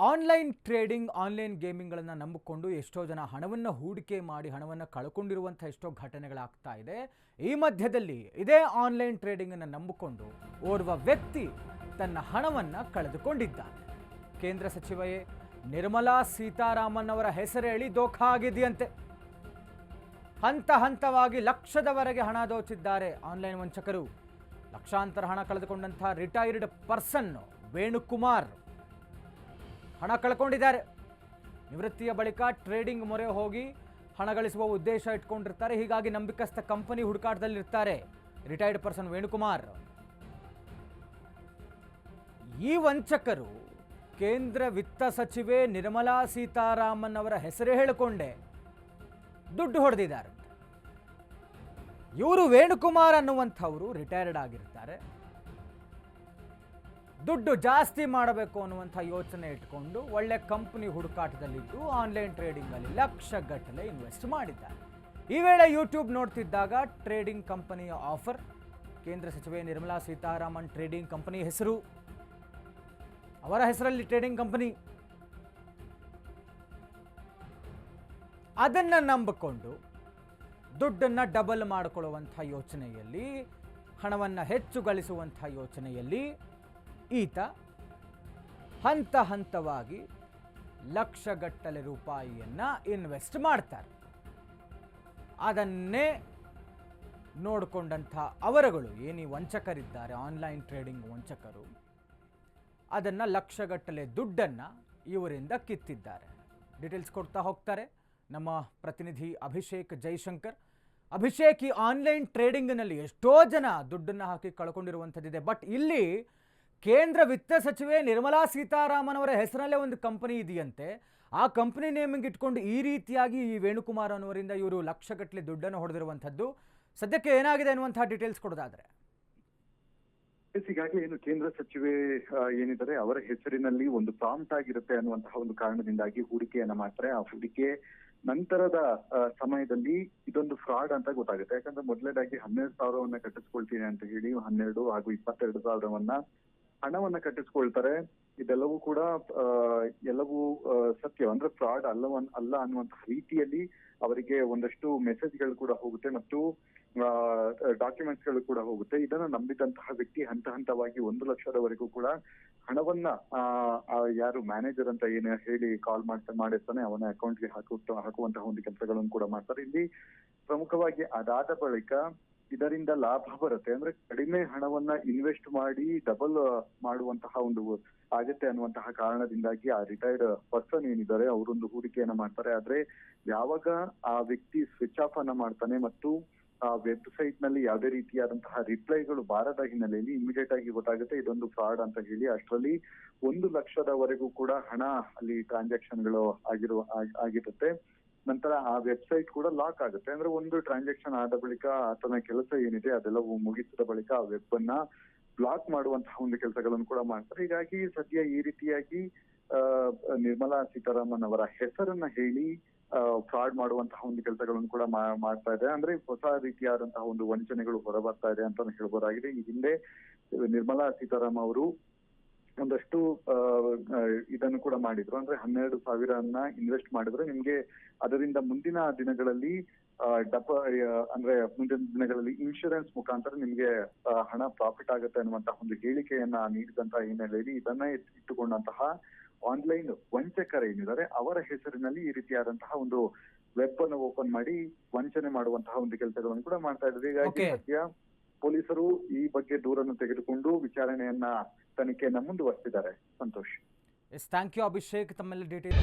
Online trading, online ಗೇಮಿಂಗ್ಗಳನ್ನು ನಂಬಿಕೊಂಡು ಎಷ್ಟೋ ಜನ ಹಣವನ್ನು ಹೂಡಿಕೆ ಮಾಡಿ ಹಣವನ್ನು ಕಳ್ಕೊಂಡಿರುವಂಥ ಎಷ್ಟೋ ಘಟನೆಗಳಾಗ್ತಾ ಇದೆ. ಈ ಮಧ್ಯದಲ್ಲಿ ಇದೇ ಆನ್ಲೈನ್ ಟ್ರೇಡಿಂಗನ್ನು ನಂಬಿಕೊಂಡು ಓರ್ವ ವ್ಯಕ್ತಿ ತನ್ನ ಹಣವನ್ನು ಕಳೆದುಕೊಂಡಿದ್ದಾನೆ. ಕೇಂದ್ರ ಸಚಿವೆ ನಿರ್ಮಲಾ ಸೀತಾರಾಮನ್ ಅವರ ಹೆಸರು ಹೇಳಿ ದೋಖಾ ಆಗಿದೆಯಂತೆ. ಹಂತ ಹಂತವಾಗಿ ಲಕ್ಷದವರೆಗೆ ಹಣ ದೋಚಿದ್ದಾರೆ ಆನ್ಲೈನ್ ವಂಚಕರು. ಲಕ್ಷಾಂತರ ಹಣ ಕಳೆದುಕೊಂಡಂಥ ರಿಟೈರ್ಡ್ ಪರ್ಸನ್ ವೇಣುಕುಮಾರ್ ಹಣ ಕಳ್ಕೊಂಡಿದ್ದಾರೆ. ನಿವೃತ್ತಿಯ ಬಳಿಕ ಟ್ರೇಡಿಂಗ್ ಮೊರೆ ಹೋಗಿ ಹಣ ಗಳಿಸುವ ಉದ್ದೇಶ ಇಟ್ಕೊಂಡಿರ್ತಾರೆ. ಹೀಗಾಗಿ ನಂಬಿಕಸ್ಥ ಕಂಪನಿ ಹುಡುಕಾಟದಲ್ಲಿರ್ತಾರೆ ರಿಟೈರ್ಡ್ ಪರ್ಸನ್ ವೇಣುಕುಮಾರ್. ಈ ವಂಚಕರು ಕೇಂದ್ರ ವಿತ್ತ ಸಚಿವೆ ನಿರ್ಮಲಾ ಸೀತಾರಾಮನ್ ಅವರ ಹೆಸರೇ ಹೇಳಿಕೊಂಡೆ ದುಡ್ಡು ಹೊಡೆದಿದ್ದಾರೆ. ಇವರು ವೇಣುಕುಮಾರ್ ಅನ್ನುವಂಥವರು ರಿಟೈರ್ಡ್ ಆಗಿರ್ತಾರೆ. ದುಡ್ಡು ಜಾಸ್ತಿ ಮಾಡಬೇಕು ಅನ್ನುವಂಥ ಯೋಚನೆ ಇಟ್ಕೊಂಡು ಒಳ್ಳೆ ಕಂಪನಿ ಹುಡುಕಾಟದಲ್ಲಿದ್ದು ಆನ್ಲೈನ್ ಟ್ರೇಡಿಂಗಲ್ಲಿ ಲಕ್ಷಗಟ್ಟಲೆ ಇನ್ವೆಸ್ಟ್ ಮಾಡಿದ್ದಾರೆ. ಈ ವೇಳೆ ಯೂಟ್ಯೂಬ್ ನೋಡ್ತಿದ್ದಾಗ ಟ್ರೇಡಿಂಗ್ ಕಂಪನಿಯ ಆಫರ್, ಕೇಂದ್ರ ಸಚಿವೆ ನಿರ್ಮಲಾ ಸೀತಾರಾಮನ್ ಟ್ರೇಡಿಂಗ್ ಕಂಪನಿ ಹೆಸರು, ಅವರ ಹೆಸರಲ್ಲಿ ಟ್ರೇಡಿಂಗ್ ಕಂಪನಿ, ಅದನ್ನು ನಂಬಿಕೊಂಡು ದುಡ್ಡನ್ನು ಡಬಲ್ ಮಾಡಿಕೊಳ್ಳುವಂಥ ಯೋಚನೆಯಲ್ಲಿ, ಹಣವನ್ನು ಹೆಚ್ಚು ಗಳಿಸುವಂಥ ಯೋಚನೆಯಲ್ಲಿ ಈತ ಹಂತ ಹಂತವಾಗಿ ಲಕ್ಷಗಟ್ಟಲೆ ರೂಪಾಯಿಯನ್ನು ಇನ್ವೆಸ್ಟ್ ಮಾಡ್ತಾರೆ. ಅದನ್ನೇ ನೋಡಿಕೊಂಡಂಥ ಅವರುಗಳು ಏನೀ ವಂಚಕರಿದ್ದಾರೆ, ಆನ್ಲೈನ್ ಟ್ರೇಡಿಂಗ್ ವಂಚಕರು, ಅದನ್ನು ಲಕ್ಷಗಟ್ಟಲೆ ದುಡ್ಡನ್ನು ಇವರಿಂದ ಕಿತ್ತಿದ್ದಾರೆ. ಡೀಟೇಲ್ಸ್ ಕೊಡ್ತಾ ಹೋಗ್ತಾರೆ ನಮ್ಮ ಪ್ರತಿನಿಧಿ ಅಭಿಷೇಕ್ ಜೈಶಂಕರ್. ಅಭಿಷೇಕ್, ಈ ಆನ್ಲೈನ್ ಟ್ರೇಡಿಂಗ್ನಲ್ಲಿ ಎಷ್ಟೋ ಜನ ದುಡ್ಡನ್ನು ಹಾಕಿ ಕಳ್ಕೊಂಡಿರುವಂಥದ್ದಿದೆ. ಬಟ್ ಇಲ್ಲಿ ಕೇಂದ್ರ ವಿತ್ತ ಸಚಿವೆ ನಿರ್ಮಲಾ ಸೀತಾರಾಮನ್ ಅವರ ಹೆಸರಲ್ಲೇ ಒಂದು ಕಂಪನಿ ಇದೆಯಂತೆ. ಆ ಕಂಪನಿ ನೇಮಿಂಗ್ ಇಟ್ಕೊಂಡು ಈ ರೀತಿಯಾಗಿ ಈ ವೇಣುಕುಮಾರ್ ಅನ್ನೋರಿಂದ ಇವರು ಲಕ್ಷಗಟ್ಟಲೆ ದುಡ್ಡನ್ನು ಹೊಡೆದಿರುವಂಥದ್ದು. ಸದ್ಯಕ್ಕೆ ಏನಾಗಿದೆ ಅನ್ನುವಂತಹ ಡೀಟೇಲ್ಸ್ ಕೊಡೋದಾದ್ರೆ. ಈಗಾಗಲೇ ಏನು ಕೇಂದ್ರ ಸಚಿವೆ ಏನಿದ್ದಾರೆ ಅವರ ಹೆಸರಿನಲ್ಲಿ ಒಂದು ಪ್ರಾಂಪ್ಟ್ ಆಗಿರುತ್ತೆ ಅನ್ನುವಂತಹ ಒಂದು ಕಾರಣದಿಂದಾಗಿ ಹೂಡಿಕೆಯನ್ನ ಮಾಡ್ತಾರೆ. ಆ ಹೂಡಿಕೆ ನಂತರದ ಸಮಯದಲ್ಲಿ ಇದೊಂದು ಫ್ರಾಡ್ ಅಂತ ಗೊತ್ತಾಗುತ್ತೆ. ಯಾಕಂದ್ರೆ ಮೊದಲನೇದಾಗಿ 12,000 ಕಟ್ಟಿಸ್ಕೊಳ್ತೀನಿ ಅಂತ ಹೇಳಿ 12 ಹಾಗೂ 22,000 ಹಣವನ್ನ ಕಟ್ಟಿಸ್ಕೊಳ್ತಾರೆ. ಇದೆಲ್ಲವೂ ಕೂಡ ಎಲ್ಲವೂ ಸತ್ಯ, ಅಂದ್ರೆ ಫ್ರಾಡ್ ಅಲ್ಲ ಅನ್ನುವಂತಹ ರೀತಿಯಲ್ಲಿ ಅವರಿಗೆ ಒಂದಷ್ಟು ಮೆಸೇಜ್ಗಳು ಕೂಡ ಹೋಗುತ್ತೆ ಮತ್ತು ಡಾಕ್ಯುಮೆಂಟ್ಸ್ ಗಳು ಕೂಡ ಹೋಗುತ್ತೆ. ಇದನ್ನ ನಂಬಿದಂತಹ ವ್ಯಕ್ತಿ ಹಂತ ಹಂತವಾಗಿ 1 ಲಕ್ಷದವರೆಗೂ ಕೂಡ ಹಣವನ್ನ ಯಾರು ಮ್ಯಾನೇಜರ್ ಅಂತ ಏನು ಹೇಳಿ ಕಾಲ್ ಮಾಡಿರ್ತಾನೆ ಅವನ ಅಕೌಂಟ್ಗೆ ಹಾಕುವಂತಹ ಒಂದು ಕೆಲಸಗಳನ್ನು ಕೂಡ ಮಾಡ್ತಾರೆ. ಇಲ್ಲಿ ಪ್ರಮುಖವಾಗಿ ಅದಾದ ಬಳಿಕ ಇದರಿಂದ ಲಾಭ ಬರುತ್ತೆ, ಅಂದ್ರೆ ಕಡಿಮೆ ಹಣವನ್ನ ಇನ್ವೆಸ್ಟ್ ಮಾಡಿ ಡಬಲ್ ಮಾಡುವಂತಹ ಒಂದು ಆಗತ್ತೆ ಅನ್ನುವಂತಹ ಕಾರಣದಿಂದಾಗಿ ಆ ರಿಟೈರ್ಡ್ ಪರ್ಸನ್ ಏನಿದ್ದಾರೆ ಅವರೊಂದು ಹೂಡಿಕೆಯನ್ನ ಮಾಡ್ತಾರೆ. ಆದ್ರೆ ಯಾವಾಗ ಆ ವ್ಯಕ್ತಿ ಸ್ವಿಚ್ ಆಫ್ ಅನ್ನ ಮಾಡ್ತಾನೆ ಮತ್ತು ಆ ವೆಬ್ಸೈಟ್ ನಲ್ಲಿ ಯಾವುದೇ ರೀತಿಯಾದಂತಹ ರಿಪ್ಲೈಗಳು ಬಾರದ ಹಿನ್ನೆಲೆಯಲ್ಲಿ ಇಮಿಡಿಯೇಟ್ ಆಗಿ ಗೊತ್ತಾಗುತ್ತೆ ಇದೊಂದು ಫ್ರಾಡ್ ಅಂತ ಹೇಳಿ. ಅಷ್ಟರಲ್ಲಿ 1 ಲಕ್ಷದವರೆಗೂ ಕೂಡ ಹಣ ಅಲ್ಲಿ ಟ್ರಾನ್ಸಾಕ್ಷನ್ಗಳು ಆಗಿರುತ್ತೆ. ನಂತರ ಆ ವೆಬ್ಸೈಟ್ ಕೂಡ ಲಾಕ್ ಆಗುತ್ತೆ. ಅಂದ್ರೆ ಒಂದು ಟ್ರಾನ್ಸಾಕ್ಷನ್ ಆದ ಬಳಿಕ ಆತನ ಕೆಲಸ ಏನಿದೆ ಅದೆಲ್ಲವೂ ಮುಗಿಸಿದ ಬಳಿಕ ಆ ವೆಬ್ ಅನ್ನ ಬ್ಲಾಕ್ ಮಾಡುವಂತಹ ಒಂದು ಕೆಲಸಗಳನ್ನು ಕೂಡ ಮಾಡ್ತಾರೆ. ಹೀಗಾಗಿ ಸದ್ಯ ಈ ರೀತಿಯಾಗಿ ನಿರ್ಮಲಾ ಸೀತಾರಾಮನ್ ಅವರ ಹೆಸರನ್ನ ಹೇಳಿ ಫ್ರಾಡ್ ಮಾಡುವಂತಹ ಒಂದು ಕೆಲಸಗಳನ್ನು ಕೂಡ ಮಾಡ್ತಾ ಇದೆ. ಅಂದ್ರೆ ಹೊಸ ರೀತಿಯಾದಂತಹ ಒಂದು ವಂಚನೆಗಳು ಹೊರಬರ್ತಾ ಇದೆ ಅಂತ ಹೇಳ್ಬೋದಾಗಿದೆ. ಈ ಹಿಂದೆ ನಿರ್ಮಲಾ ಸೀತಾರಾಮನ್ ಅವರು ಒಂದಷ್ಟು ಇದನ್ನು ಕೂಡ ಮಾಡಿದ್ರು. ಅಂದ್ರೆ 12,000 ಇನ್ವೆಸ್ಟ್ ಮಾಡಿದ್ರೆ ನಿಮ್ಗೆ ಅದರಿಂದ ಮುಂದಿನ ದಿನಗಳಲ್ಲಿ ಮುಂದಿನ ದಿನಗಳಲ್ಲಿ ಇನ್ಶೂರೆನ್ಸ್ ಮುಖಾಂತರ ನಿಮ್ಗೆ ಹಣ ಪ್ರಾಫಿಟ್ ಆಗುತ್ತೆ ಅನ್ನುವಂತಹ ಒಂದು ಹೇಳಿಕೆಯನ್ನ ನೀಡಿದಂತಹ ಹಿನ್ನೆಲೆಯಲ್ಲಿ ಇದನ್ನ ಇಟ್ಟುಕೊಂಡಂತಹ ಆನ್ಲೈನ್ ವಂಚಕರು ಏನಿದ್ದಾರೆ ಅವರ ಹೆಸರಿನಲ್ಲಿ ಈ ರೀತಿಯಾದಂತಹ ಒಂದು ವೆಬ್ ಅನ್ನು ಓಪನ್ ಮಾಡಿ ವಂಚನೆ ಮಾಡುವಂತಹ ಒಂದು ಕೆಲಸಗಳನ್ನು ಕೂಡ ಮಾಡ್ತಾ ಇದ್ದಾರೆ. ಹೀಗಾಗಿ ಸದ್ಯ ಪೊಲೀಸರು ಈ ಬಗ್ಗೆ ದೂರನ್ನು ತೆಗೆದುಕೊಂಡು ತನಿಖೆಯನ್ನ ಮುಂದುವರೆಸಿದ್ದಾರೆ. ಸಂತೋಷ್. ಥ್ಯಾಂಕ್ ಯು ಅಭಿಷೇಕ್, ತಮ್ಮೆಲ್ಲ ಡೀಟೇಲ್